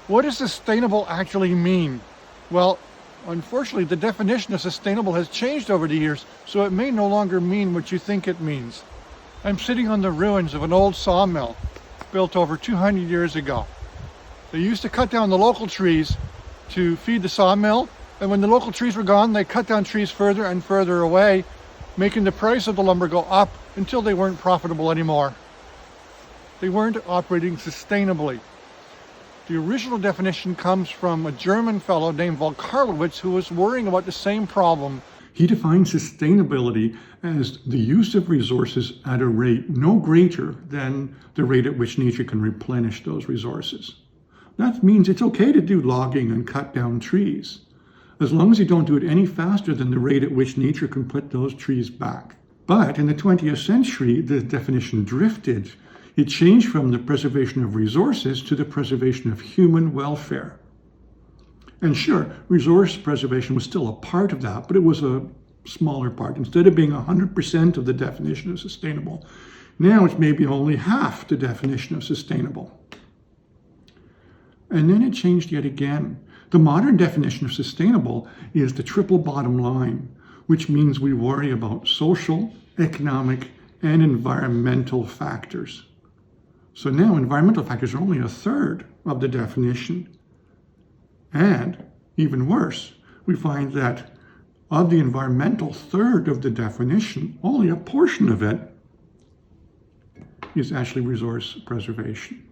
What does sustainable actually mean? Well, unfortunately, the definition of sustainable has changed over the years, so it may no longer mean what you think it means. I'm sitting on the ruins of an old sawmill built over 200 years ago. They used to cut down the local trees to feed the sawmill, and when the local trees were gone, they cut down trees further and further away, making the price of the lumber go up until they weren't profitable anymore. They weren't operating sustainably. The original definition comes from a German fellow named von Carlowitz who was worrying about the same problem. He defined sustainability as the use of resources at a rate no greater than the rate at which nature can replenish those resources. That means it's okay to do logging and cut down trees, as long as you don't do it any faster than the rate at which nature can put those trees back. But in the 20th century, the definition drifted. It changed from the preservation of resources to the preservation of human welfare. And sure, resource preservation was still a part of that, but it was a smaller part. Instead of being 100% of the definition of sustainable, now it's maybe only half the definition of sustainable. And then it changed yet again. The modern definition of sustainable is the triple bottom line, which means we worry about social, economic, and environmental factors. So now environmental factors are only a third of the definition. And even worse, we find that of the environmental third of the definition, only a portion of it is actually resource preservation.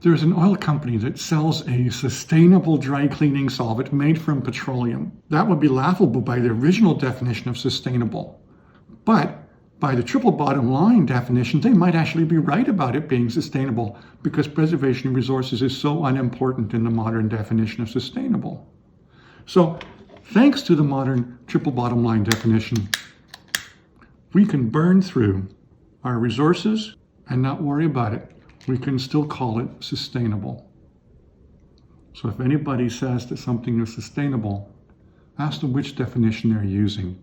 There's an oil company that sells a sustainable dry cleaning solvent made from petroleum. That would be laughable by the original definition of sustainable. But by the triple bottom line definition, they might actually be right about it being sustainable because preservation of resources is so unimportant in the modern definition of sustainable. So thanks to the modern triple bottom line definition, we can burn through our resources and not worry about it. We can still call it sustainable. So if anybody says that something is sustainable, ask them which definition they're using.